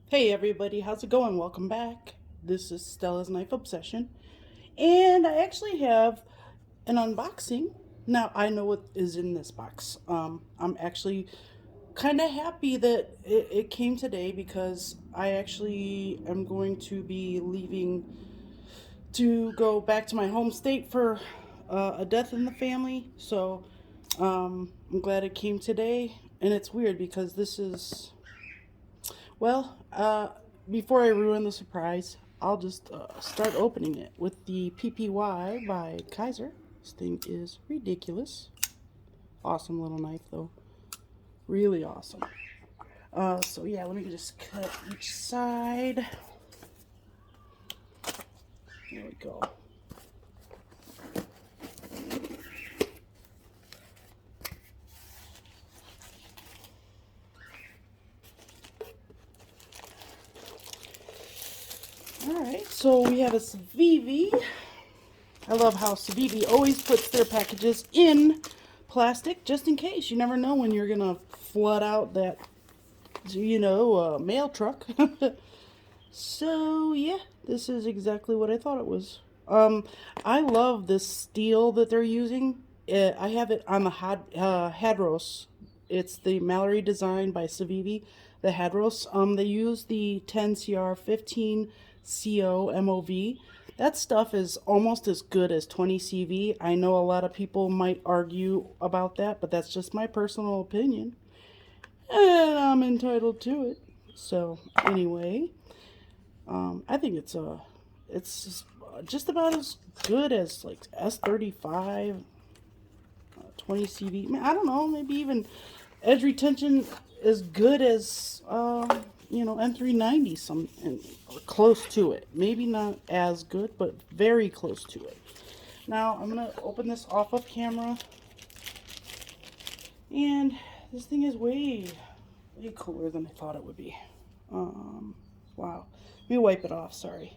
Hey everybody, how's it going? Welcome back. This is Stella's Knife Obsession, and I actually have an unboxing. Now I know what is in this box. I'm actually kind of happy that it came today because I actually am going to be leaving to go back to my home state for a death in the family. So I'm glad it came today, and it's weird because this is well, before I ruin the surprise, I'll just start opening it with the PPY by Kaiser. This thing is ridiculous. Awesome little knife, though. Really awesome. So yeah, let me just cut each side. There we go. Alright, so we have a Civivi. I love how Civivi always puts their packages in plastic just in case. You never know when you're going to flood out that, mail truck. So, yeah, this is exactly what I thought it was. I love this steel that they're using. I have it on the Hadros. It's the Mallory design by Civivi, the Hadros. They use the 10CR 15CO MOV. That stuff is almost as good as 20CV. I know a lot of people might argue about that, but that's just my personal opinion. And I'm entitled to it. So, anyway, I think it's just about as good as like S35, 20 CV. I don't know, maybe even edge retention as good as N390, or close to it. Maybe not as good, but very close to it. Now I'm gonna open this off of camera, and this thing is way cooler than I thought it would be. Wow. Let me wipe it off. Sorry.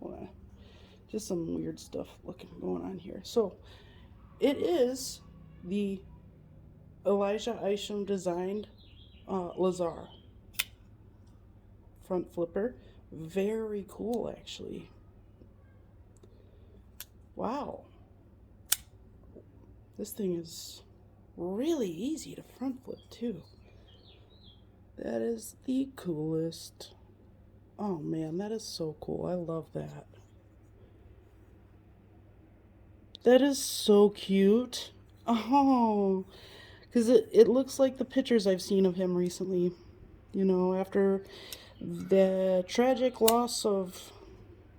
Hold on. Just some weird stuff going on here. So, it is the Elijah Isham designed Lazar front flipper. Very cool, actually. Wow. This thing is really easy to front flip, too. That is the coolest. Oh man, that is so cool. I love that. That is so cute. Oh, because it looks like the pictures I've seen of him recently. After the tragic loss of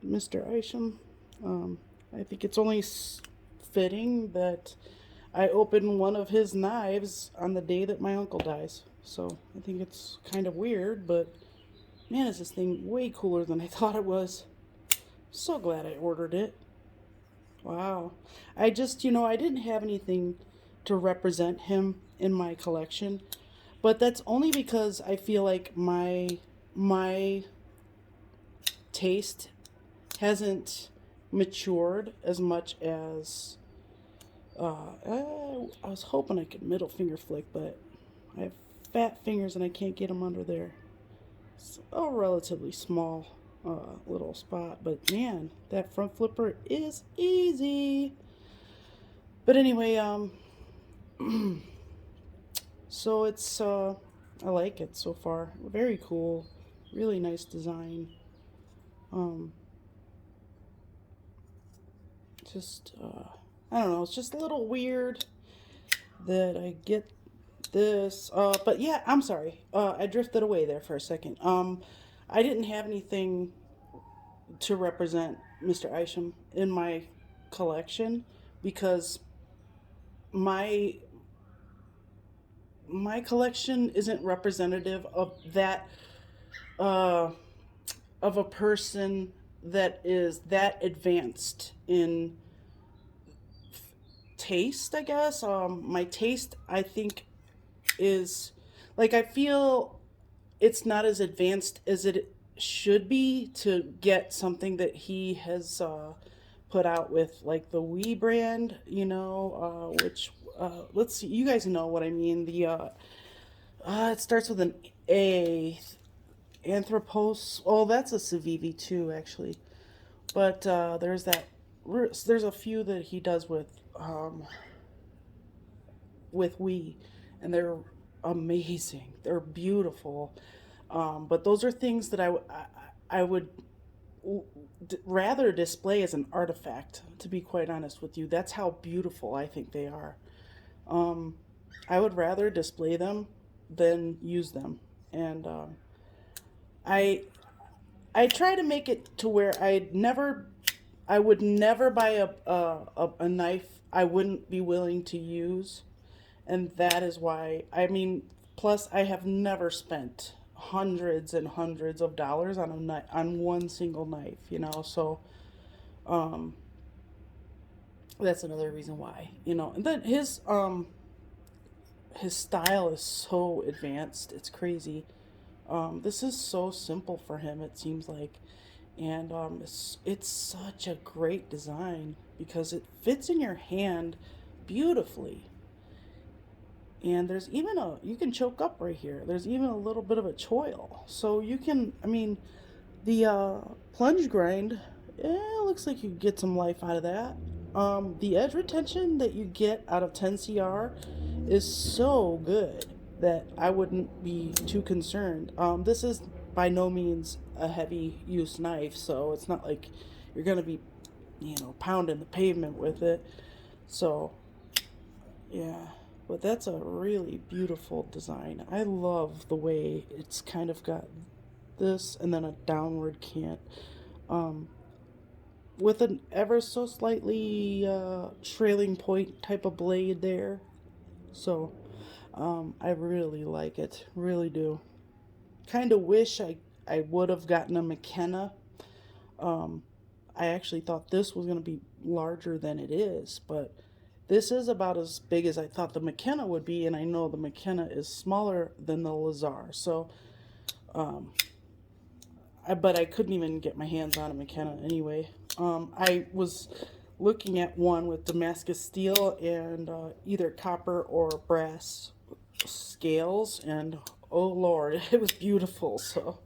Mr. Isham, I think it's only fitting that I open one of his knives on the day that my uncle dies. So I think it's kind of weird, but man, is this thing way cooler than I thought it was. So glad I ordered it. Wow. I didn't have anything to represent him in my collection, but that's only because I feel like my taste hasn't matured as much as I was hoping I could middle finger flick, but I have fat fingers and I can't get them under there. It's a relatively small little spot, but man, that front flipper is easy. But anyway, so I like it so far. Very cool, really nice design. Um, just I don't know, it's just a little weird that I get this. But yeah, I'm sorry. I drifted away there for a second. I didn't have anything to represent Mr. Isham in my collection because my my collection isn't representative of that uh, of a person that is that advanced in taste. I guess my taste, I think, is like I feel it's not as advanced as it should be to get something that he has put out with like the Wii brand, which let's see, you guys know what I mean. The it starts with an A. Anthropos. Oh, that's a Civivi too, actually. But there's that. There's a few that he does with we, and they're amazing. They're beautiful. But those are things that I would rather display as an artifact. To be quite honest with you, that's how beautiful I think they are. Um, I would rather display them than use them, and I I try to make it to where I would never buy a knife I wouldn't be willing to use, and that is why. I mean, plus I have never spent hundreds and hundreds of dollars on a knife, on one single knife, so um that's another reason why, and then his style is so advanced, it's crazy. This is so simple for him, it seems like. And it's such a great design because it fits in your hand beautifully. And there's even you can choke up right here. There's even a little bit of a choil. So you can, I mean, the plunge grind, it looks like you get some life out of that. The edge retention that you get out of 10CR is so good that I wouldn't be too concerned. This is by no means a heavy use knife, so it's not like you're going to be, pounding the pavement with it. So, yeah. But that's a really beautiful design. I love the way it's kind of got this and then a downward cant. Um, with an ever so slightly trailing point type of blade there. So I really like it, really do. Kind of wish I would have gotten a McKenna. Um, I actually thought this was going to be larger than it is, but this is about as big as I thought the McKenna would be, and I know the McKenna is smaller than the Lazar. So, um, but I couldn't even get my hands on a McKenna anyway. I was looking at one with Damascus steel and either copper or brass scales, and oh lord, it was beautiful. So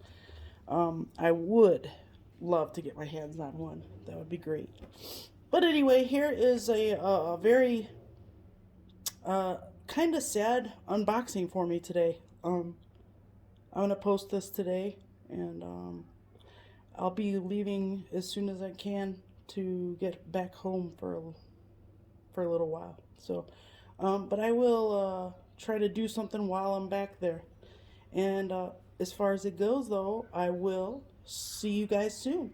I would love to get my hands on one. That would be great. But anyway, here is a very kind of sad unboxing for me today. I'm gonna post this today, and I'll be leaving as soon as I can to get back home for a little while. So, but I will try to do something while I'm back there. And as far as it goes, though, I will see you guys soon.